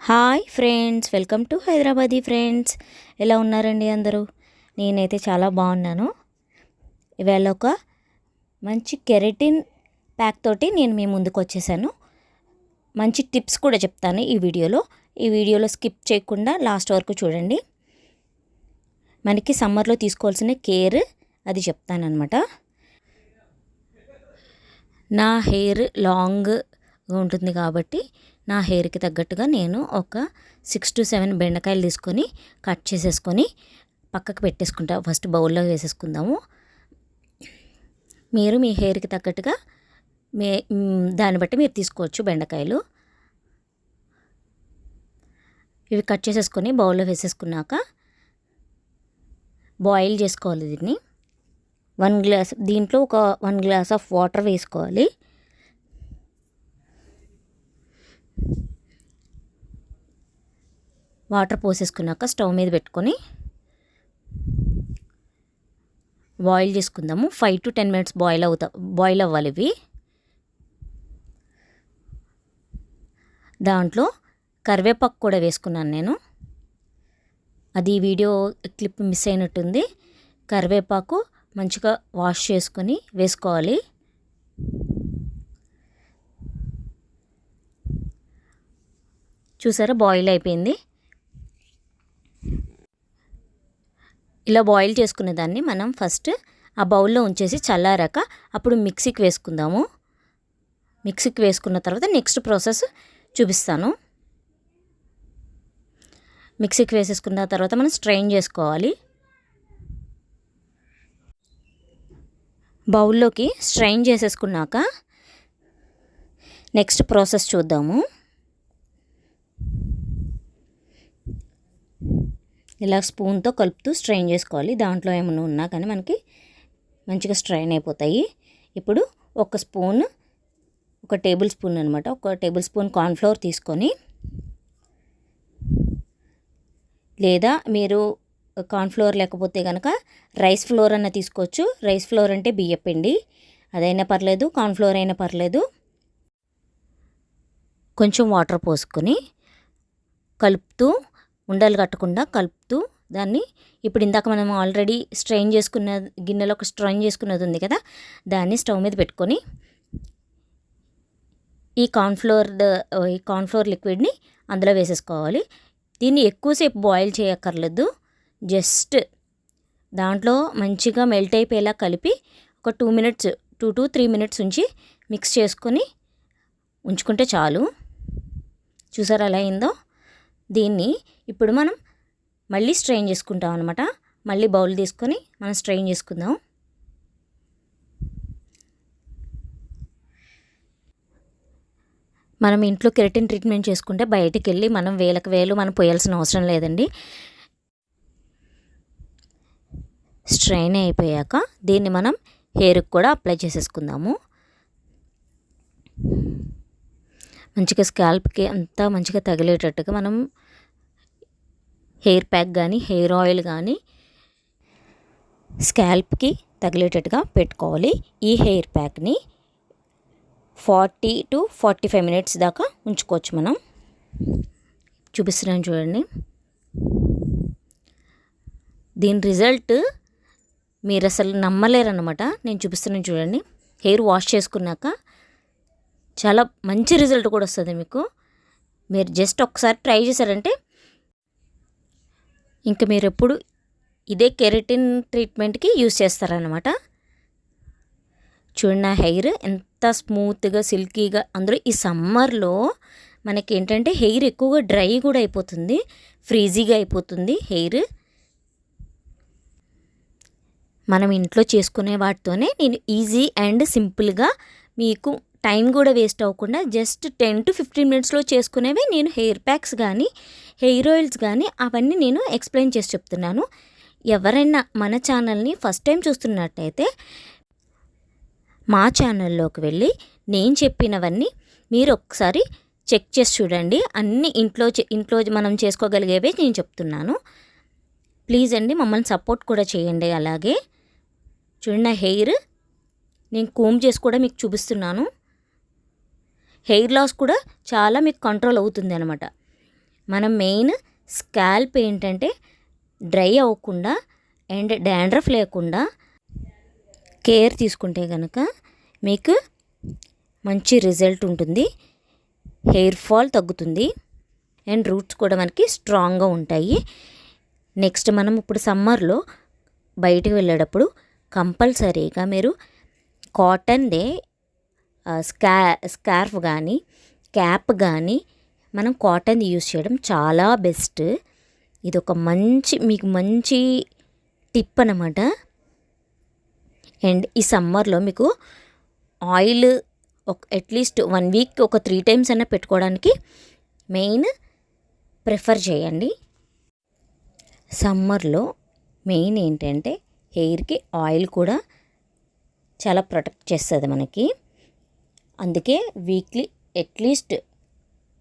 Hi friends, welcome to Hyderabadi friends. ఎలా ఉన్నారండి అందరూ? నేనైతే చాలా బాగున్నాను. ఇవాళ ఒక మంచి కెరటిన్ ప్యాక్ తోటి నేను మీ ముందుకు వచ్చేసాను. మంచి టిప్స్ కూడా చెప్తాను ఈ వీడియోలో స్కిప్ చేయకుండా లాస్ట్ వరకు చూడండి. మనకి సమ్మర్లో తీసుకోవాల్సిన కేర్ అది చెప్తానన్నమాట. నా హెయిర్ లాంగ్ ఉంటుంది కాబట్టి నా హెయిర్కి తగ్గట్టుగా నేను ఒక 6 to 7 బెండకాయలు తీసుకొని కట్ చేసేసుకొని పక్కకు పెట్టేసుకుంటా. ఫస్ట్ బౌల్లో వేసేసుకుందాము. మీరు మీ హెయిర్కి తగ్గట్టుగా దాన్ని బట్టి మీరు తీసుకోవచ్చు బెండకాయలు. ఇవి కట్ చేసేసుకొని బౌల్లో వేసేసుకున్నాక బాయిల్ చేసుకోవాలి దీన్ని. 1 గ్లాస్, దీంట్లో ఒక 1 గ్లాస్ ఆఫ్ వాటర్ వేసుకోవాలి. వాటర్ పోసేసుకున్నాక స్టవ్ మీద పెట్టుకొని బాయిల్ చేసుకుందాము. 5 to 10 minutes బాయిల్ అవ్వాలి ఇవి. దాంట్లో కరివేపాకు కూడా వేసుకున్నాను నేను. అది వీడియో క్లిప్ మిస్ అయినట్టుంది. కరివేపాకు మంచిగా వాష్ చేసుకొని వేసుకోవాలి. చూసారా, బాయిల్ అయిపోయింది. ఇలా బాయిల్ చేసుకునే దాన్ని మనం ఫస్ట్ ఆ బౌల్లో ఉంచేసి చల్లారాక అప్పుడు మిక్సీకి వేసుకుందాము. మిక్సీకి వేసుకున్న తర్వాత నెక్స్ట్ ప్రాసెస్ చూపిస్తాను. మిక్సీకి వేసేసుకున్న తర్వాత మనం స్ట్రెయిన్ చేసుకోవాలి. బౌల్లోకి స్ట్రెయిన్ చేసేసుకున్నాక నెక్స్ట్ ప్రాసెస్ చూద్దాము. ఇలా స్పూన్తో కలుపుతూ స్ట్రెయిన్ చేసుకోవాలి. దాంట్లో ఏమైనా ఉన్నా కానీ మనకి మంచిగా స్ట్రెయిన్ అయిపోతాయి. ఇప్పుడు ఒక టేబుల్ స్పూన్ అనమాట, ఒక టేబుల్ స్పూన్ కార్న్ఫ్లోర్ తీసుకొని, లేదా మీరు కార్న్ఫ్లోర్ లేకపోతే కనుక రైస్ ఫ్లోర్ అన్న తీసుకోవచ్చు. రైస్ ఫ్లోర్ అంటే బియ్యపిండి, అదైనా పర్లేదు, కార్న్ఫ్లోర్ అయినా పర్లేదు. కొంచెం వాటర్ పోసుకొని కలుపుతూ, ఉండలు కట్టకుండా కలుపుతూ దాన్ని, ఇప్పుడు ఇందాక మనం ఆల్రెడీ స్ట్రెయిన్ చేసుకున్న గిన్నెలో ఒక స్ట్రెయిన్ చేసుకున్నది ఉంది కదా, దాన్ని స్టవ్ మీద పెట్టుకొని ఈ కార్న్ఫ్లోర్ లిక్విడ్ని అందులో వేసేసుకోవాలి. దీన్ని ఎక్కువసేపు బాయిల్ చేయక్కర్లేదు. జస్ట్ దాంట్లో మంచిగా మెల్ట్ అయిపోయేలా కలిపి ఒక 2 to 3 minutes ఉంచి మిక్స్ చేసుకొని ఉంచుకుంటే చాలు. చూసారా ఎలా అయిందో? దీన్ని ఇప్పుడు మనం మళ్ళీ స్ట్రెయిన్ చేసుకుంటాం అనమాట. మళ్ళీ బౌల్ తీసుకొని మనం స్ట్రెయిన్ చేసుకుందాం. మనం ఇంట్లో కెరటిన్ ట్రీట్మెంట్ చేసుకుంటే బయటికి వెళ్ళి మనం వేలకు వేలు మనం పోయాల్సిన అవసరం లేదండి. స్ట్రెయిన్ అయిపోయాక దీన్ని మనం హెయిర్కి కూడా అప్లై చేసేసుకుందాము. మంచిగా స్కాల్ప్కి అంతా మంచిగా తగిలేటట్టుగా మనం హెయిర్ ప్యాక్ కానీ హెయిర్ ఆయిల్ కానీ స్కాల్ప్కి తగిలేటట్టుగా పెట్టుకోవాలి. ఈ హెయిర్ ప్యాక్ని 40 to 45 minutes దాకా ఉంచుకోవచ్చు మనం. చూపిస్తున్నాను చూడండి. దీని రిజల్ట్ మీరు అసలు నమ్మలేరన్నమాట. నేను చూపిస్తున్నాను చూడండి. హెయిర్ వాష్ చేసుకున్నాక చాలా మంచి రిజల్ట్ కూడా వస్తుంది మీకు. మీరు జస్ట్ ఒకసారి ట్రై చేశారంటే ఇంకా మీరు ఎప్పుడు ఇదే కెరటిన్ ట్రీట్మెంట్కి యూజ్ చేస్తారనమాట. చూడండి, నా హెయిర్ ఎంత స్మూత్గా సిల్కీగా. అందులో ఈ సమ్మర్లో మనకి ఏంటంటే హెయిర్ ఎక్కువగా డ్రై కూడా అయిపోతుంది, ఫ్రీజీగా అయిపోతుంది హెయిర్. మనం ఇంట్లో చేసుకునే వాటితోనే నేను ఈజీ అండ్ సింపుల్గా, మీకు టైం కూడా వేస్ట్ అవ్వకుండా జస్ట్ 10 to 15 minutesలో చేసుకునేవి నేను హెయిర్ ప్యాక్స్ కానీ హెయిర్ ఆయిల్స్ కానీ అవన్నీ నేను ఎక్స్ప్లెయిన్ చేసి చెప్తున్నాను. ఎవరైనా మన ఛానల్ని ఫస్ట్ టైం చూస్తున్నట్టయితే మా ఛానల్లోకి వెళ్ళి నేను చెప్పినవన్నీ మీరు ఒకసారి చెక్ చేసి చూడండి. అన్నీ ఇంట్లో మనం చేసుకోగలిగేవే నేను చెప్తున్నాను. ప్లీజ్ అండి, మమ్మల్ని సపోర్ట్ కూడా చేయండి. అలాగే చూడండి, నా హెయిర్ నేను కోమ్ చేసి కూడా మీకు చూపిస్తున్నాను. హెయిర్ లాస్ కూడా చాలా మీకు కంట్రోల్ అవుతుంది అనమాట. మనం మెయిన్ స్కాల్ప్ ఏంటంటే డ్రై అవ్వకుండా అండ్ డాండ్రఫ్ లేకుండా కేర్ తీసుకుంటే కనుక మీకు మంచి రిజల్ట్ ఉంటుంది. హెయిర్ ఫాల్ తగ్గుతుంది అండ్ రూట్స్ కూడా మనకి స్ట్రాంగ్గా ఉంటాయి. నెక్స్ట్ మనం ఇప్పుడు సమ్మర్లో బయటకు వెళ్ళేటప్పుడు కంపల్సరీగా మీరు కాటన్దే స్కార్ఫ్ కానీ క్యాప్ కానీ మనం కాటన్ యూస్ చేయడం చాలా బెస్ట్. ఇది ఒక మీకు మంచి టిప్ అన్నమాట. అండ్ ఈ సమ్మర్లో మీకు ఆయిల్ అట్లీస్ట్ 1 వీక్ ఒక 3 టైమ్స్ అయినా పెట్టుకోవడానికి మెయిన్ ప్రిఫర్ చేయండి. సమ్మర్లో మెయిన్ ఏంటంటే హెయిర్కి ఆయిల్ కూడా చాలా ప్రొటెక్ట్ చేస్తుంది మనకి. అందుకే వీక్లీ అట్లీస్ట్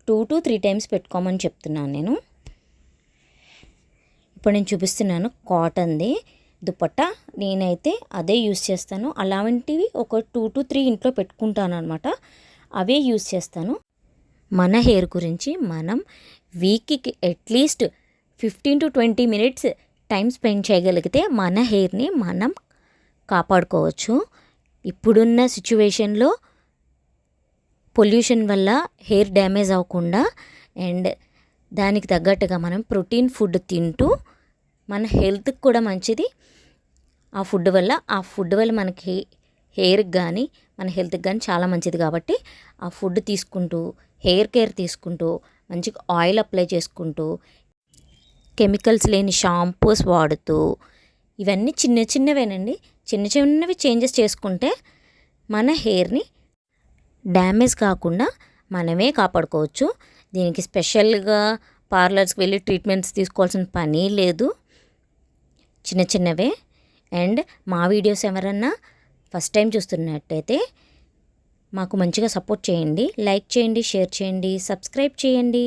2 to 3 టైమ్స్ పెట్టుకోమని చెప్తున్నాను నేను. ఇప్పుడు నేను చూపిస్తున్నాను కాటన్ది దుపట్టా. నేనైతే అదే యూస్ చేస్తాను. అలాంటివి ఒక 2 to 3 ఇంట్లో పెట్టుకుంటాను అనమాట. అవే యూస్ చేస్తాను. మన హెయిర్ గురించి మనం వీక్కి at least 15 to 20 minutes time spend చేయగలిగితే మన హెయిర్ని మనం కాపాడుకోవచ్చు. ఇప్పుడున్న సిచ్యువేషన్లో పొల్యూషన్ వల్ల హెయిర్ డ్యామేజ్ అవ్వకుండా అండ్ దానికి తగ్గట్టుగా మనం ప్రోటీన్ ఫుడ్ తింటూ మన హెల్త్కి కూడా మంచిది. ఆ ఫుడ్ వల్ల మనకి హెయిర్కి కానీ మన హెల్త్కి కానీ చాలా మంచిది. కాబట్టి ఆ ఫుడ్ తీసుకుంటూ హెయిర్ కేర్ తీసుకుంటూ మంచిగా ఆయిల్ అప్లై చేసుకుంటూ కెమికల్స్ లేని షాంపూస్ వాడుతూ ఇవన్నీ చిన్నవేనండి. చిన్నవి చేంజెస్ చేసుకుంటే మన హెయిర్ని డ్యామేజ్ కాకుండా మనమే కాపాడుకోవచ్చు. దీనికి స్పెషల్గా పార్లర్స్కి వెళ్ళి ట్రీట్మెంట్స్ తీసుకోవాల్సిన పని లేదు. చిన్నవే. అండ్ మా వీడియోస్ ఎవరన్నా ఫస్ట్ టైం చూస్తున్నట్టయితే మాకు మంచిగా సపోర్ట్ చేయండి. లైక్ చేయండి, షేర్ చేయండి, సబ్స్క్రైబ్ చేయండి.